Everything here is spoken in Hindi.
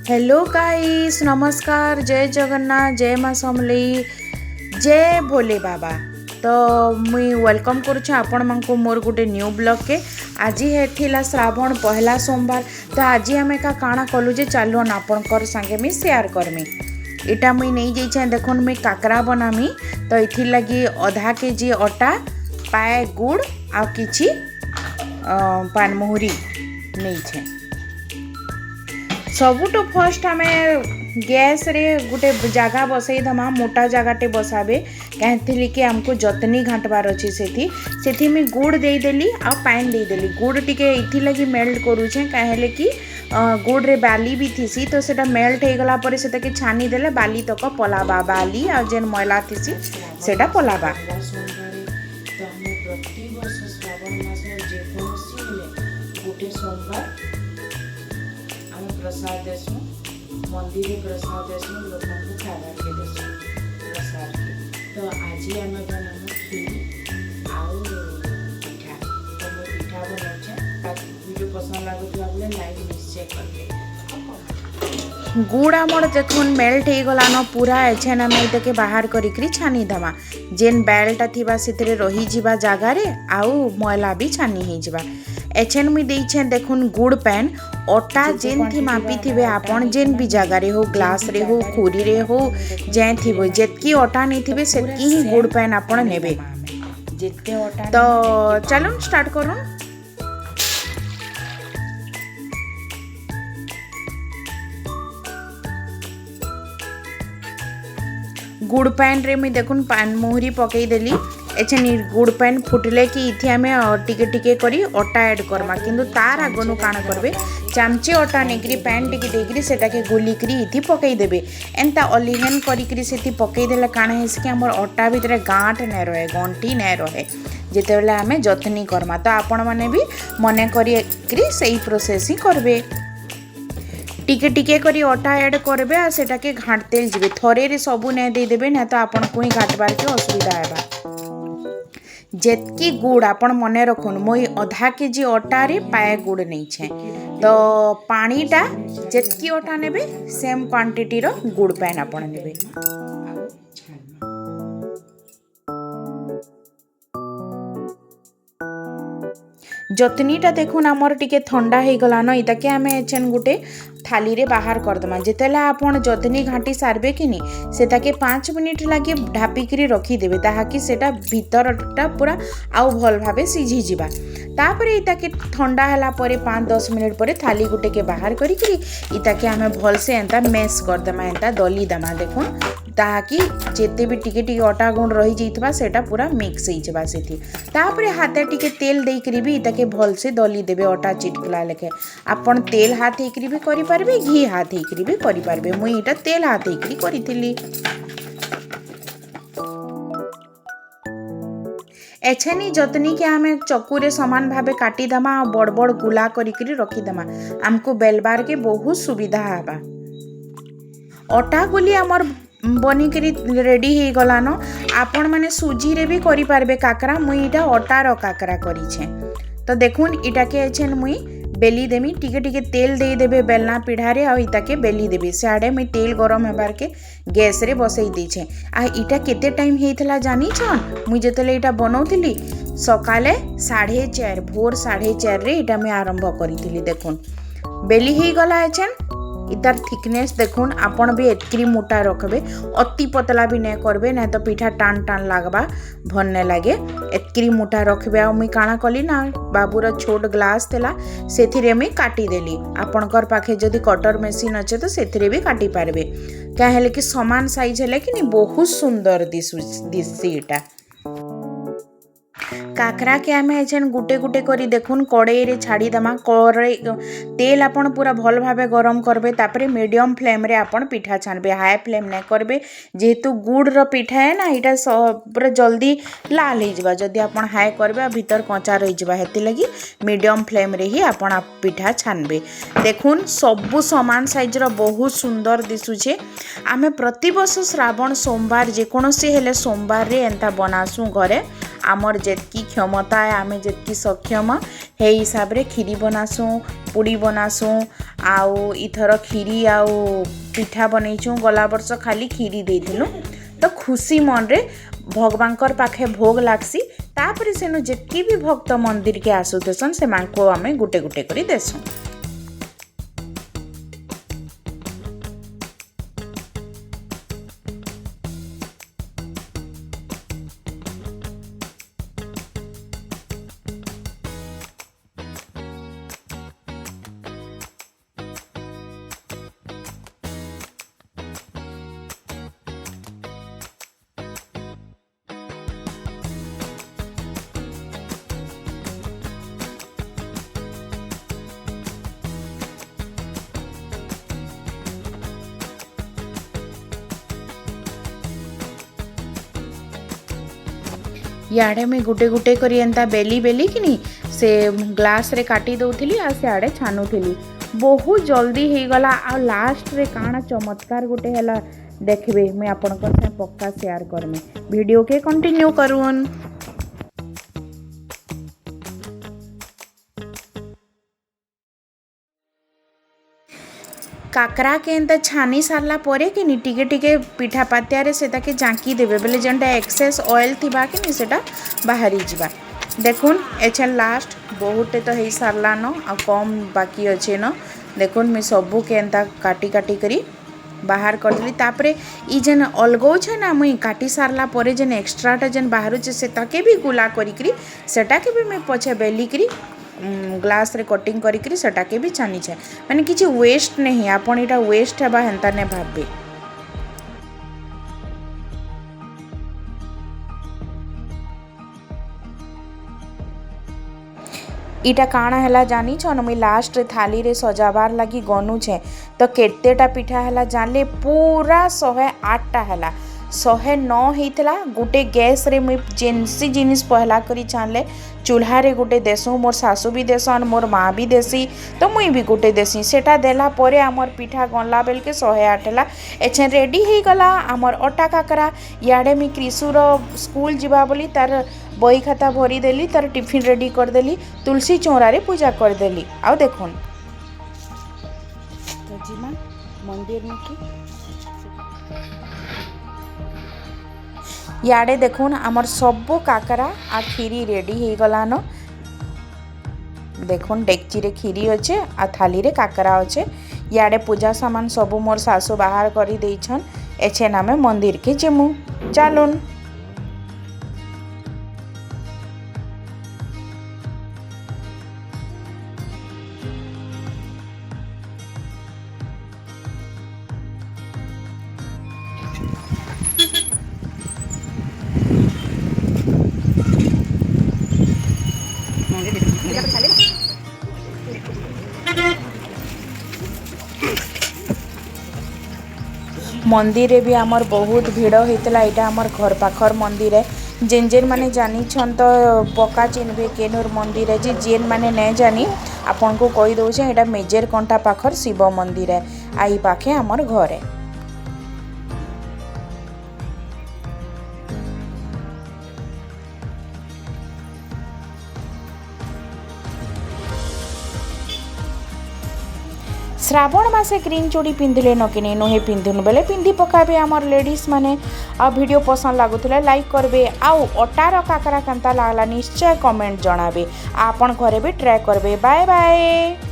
हेलो गाइस, नमस्कार, जय जगन्नाथ, जय माँ समलेई, जय भोले बाबा। तो मुई वेलकम करुच्छे आपण मानक मोर गोटे न्यू ब्लॉग के। आज है श्रावण पहला सोमवार। तो आज आम काଣା कलु जे चलुन आपणकर संगे मुई शेयर करमी। इटा मुई नहीं जाइछे देखुन मुई काकरा बनामी। तो इथि लगी आधा केजी अटा, पाए गुड़ आ किछि पानमहुरी नहीं छे। सबुठु फर्स्ट आम गैस रे गोटे जगह बसई दमा, मोटा जगहटे बसाबे कहीं कि आमको जतनी घाटबार अच्छे से मुझे गुड़ देदेली आ पानी देदेली। गुड़ टिके इथि लगी मेल्ट करूछे कहेले कि गुड़ रे बाली भी थीसी। तो सेटा मेल्ट हो गला पर से के छानी देले बाली तक पलाबा, बाली आ जेन मैला थीसी सेटा पलाबा। प्रसाद देसु, मंदिर प्रसाद देसु, लोक को खावा के देसु प्रसाद के। तो आज आम बनामु खीर आउ पिठा। तो मैं पिठा बनाऊे, वीडियो पसंद लगुवा बोले लाइक निश्चय करबे। गुड़ आमर देखुन मेल्ट हो गलान पूरा। एछेन आम के बाहर करी छानी दमा। जेन बैलटा थिबा सेतरे रही जिबा जगह रे आउ मैला भी छानी हो जिबा। एछेन मुई देइछे देखुन गुड़ पैन अटा जेन थी मापी थिबे आपन, जेन भी जगह रे हो, ग्लास रे हो, खुरी रे हो, जेन थिबो जेतकी अटा नहीं थिबे सेतकी ही गुड़ पैन आपन नेबे। तो चलुन स्टार्ट करूँ। गुड़ पैन रे मुई देखुन पान मोहरी पकई देली। एछन गुड़ पैन फुटले कि इथि आमे टिके टिके करी अटा ऐड करमा। किंतु तार आगनु काण करबे, चामचे अटा नेकरी पैन टिके देकरी सेटा के गोली करी इथि पकई देबे। एंता अलिहेन करी करी सेति पकई देले काण हेस कि हमर अटा भितरे गांठ नै रहे, गंठी नै रहे जेतेबेले आमे जतनी करमा। तो आपण माने भी मने करी करी सही प्रोसेस ही करबे। टिके टिके करी अटा ऐड करबे आ सेटा के घाटते जिबे। थरे रे सबु नै दे देबे ना तो आपण को ही घाटबार के असुविधा हेबा। जेतकी गुड़ आपण मने रखुन, मोई आधा केजी अटा रे पाए गुड़ नहीं छे। तो पानीटा जेतकी अटा नेबे सेम क्वांटिटी रो गुड़ पैन आपण नेबे। जतनीटा देखुन आमर टिके ठंडा हो गलान। इता के आमे एछन गुटे थाली रे बाहर करदमा। जेतेला आपण जतनी घाटी सारबे कि नी सेटा के 5 मिनिट लगे ढापिकरी रखी देबे, ताकि सेटा भीतरटा पूरा आउ भल भाबे सिझी जिबा। तापरे इता के ठंडा हला परे 5-10 मिनिट परे थाली गुटे के बाहर करी इता के आमे भल से एंता मैश करदमा, एंता दली दमा। देखुन ताकि जेते भी टिके टिके अटा गुण रही जाइतबा सेटा पूरा मिक्स हो जबा। सेठी तापरे हाथे टिके तेल देई करी भी इता के भल से दली देबे अटा चिटकला लेखे। आपण तेल हाथ हेकरी भी करि पारबे, घी हाथ हेकरी भी करि पारबे। मुई इटा तेल हाथ हेकरी करिथिली। एछेनी जतनी के आमे चक्कू समान भावे काटी दमा और बड़ बड़ गुला करी रखी दमा। हमको बेलबार के बहुत सुविधा हबा। अटा गुली आमर बनिकरी रेडी हो गलान। आपण माने सूजी रे भी करि पारबे काकरा। मुई इटा अटार काकरा करिछे। तो देखुन इटा के एछेन मुई बेली देमी। टिके टिके तेल दे देबे बेलना पिढ़ारे आ इता के बेली देबे। साडे मुई तेल गरम हेबार के गैस रे बसई देछे। आ इटा केते टाइम हेइथला जानी छन? मुई जेतेले इटा बनौथिली सकाले 4:30 भोर 4:30 रे इटा मैं आरंभ करिथिली। देखुन बेली ही गला एछेन। इतार थिकनेस देखुन आपण भी एतकरी मोटा रखबे, अति पतला भी नहीं करबे, नहीं तो पिठा टान टान लागबा, भन नहीं लगे। एतकरी मोटा रखबे। आ मुई काଣା कली ना बाबूर छोट ग्लास तेला सेथिरे मुई काटी देली। आपणकर पाखे जदि कटर मेसिन अच्छे तो सेथिरे भी काटी पारबे। क्या हेले कि समान साइज हेले कि नहीं बहुत सुंदर दिससी इटा। काकरा के आमे एछन गुटे गुटे करी देखुन कड़ाई रे छाड़ी दमा। कड़ाई तेल आपण पूरा भल भावे गरम करबे। तापरे मीडियम फ्लेम रे आपण पिठा छानबे, हाई फ्लेम नहीं करबे। जेहेतु गुड़ रो पिठा है ना, इटा पूरा जल्दी लाल हो जाबा। जदि आपण हाई करबे भीतर कच्चा रही जाबा, हेति लगी मीडियम फ्लेम रे ही आपण पिठा छानबे। देखुन सबु समान साइज रो बहुत सुंदर दिसुछे। आमे प्रति वर्ष श्रावण सोमवार जेकोसी हेले सोमवार रे एंता बनासु घरे। आमर जेतकी क्षमता है, आमे जेतकी सक्षम हे हिसाब रे खीरी बनासु, खिचपुड़ी बनासूँ आउ इथर खीरी आउ पिठा बनईचु गला वर्ष खाली खीरी देइथिलु तो खुशी मन रे भगवानकर पाखे भोग लागसी तापर सेनु जेतकी भी भक्त मंदिर के आसुतेसन से मांको आमे गुटे गुटे करी देसु। याडे में गुटे गुटे करी एंता बेली बेली किनी से ग्लास रे काटी दउथिली आ से आडे छानुथिली बहुत जल्दी हे गला आ लास्ट रे काना चमत्कार गुटे हला देखबे मैं आपन को से पक्का शेयर करमे वीडियो के कंटिन्यू करून। काकरा के एंता छानी सारला परे कि टिके टिके पिठा पातिया से ताके जांकी देबे बेले जेंटा एक्सेस ऑयल थिबा कि नि सेटा बाहरी जिबा देखुन एछन लास्ट बहुते तो हेई सारला न आ कम बाकी अच्छे न देखुन मैं सबू के एंता काटी काटी करी बाहर करदेली तापरे ई जेन अलगौ छे ना मुई काटी सारला परे जेन एक्स्ट्राटा जेन बाहरु छे से ताके भी गुला करी करी सेटा के भी मैं पछे बेली करी ग्लास रे कटिंग करी करी सेटा के भी छानी छे माने किछि वेस्ट नहीं आपण एटा वेस्ट हेबा हेंता ने भाबे। इटा काना हैला जानी छन मुई लास्ट रे थाली रे सजाबार लगी गनु छे तो केतेटा पिठा हैला जानले पूरा 108 टा हैला 109 हेतला गुटे गैस रे मुई जेनसी जिनिस पहला करी छानले चूल्हा रे गुटे देसु मोर सासू भी देसन मोर माँ भी देसी तो मुई भी गुटे देसी सेटा देला परे हमर पिठा गनला बेल के 108 हैला एछे रेडी हे गला हमर अटा काकरा याडे मी क्रिसुर स्कूल जिबा बोली तार बही खाता भरी देली तार टिफिन रेडी कर देली तुलसी चौरा रे पूजा कर देली आउ देखुन तो जिमा मंदिर में की याडे देखुन आमर सबो काकरा आ खीरी रेडी हे गलान देखुन डेक्ची रे खीरी अच्छे आ थाली रे काकरा अच्छे याडे पूजा सामान सबो मोर सासू बाहर करी देइछन एछे नामे मंदिर के जेमु चालुन। मंदिर रे भी आमर बहुत भीड़ होता यहाँ आमर घर पाखर मंदिर है जेन जेन माने जानी छन तो पक्का चिन्हबे केनूर मंदिर है जेन माने नहीं जानी आपन को कही दउछे एटा मेजेर कंटा पाखर शिव मंदिर है आई पाखे आमर घर है। श्रावण मासे ग्रीन चूड़ी पिंधिले न कि नुहे पिंधुन बेले पिंधि पकाबे आमर लेडीज माने आ वीडियो पसंद लागुथिले लाइक करबे आउ अटार काकरा केनता लागला निश्चय कमेंट जणाबे आपन घरे भी ट्राई करबे। Bye bye.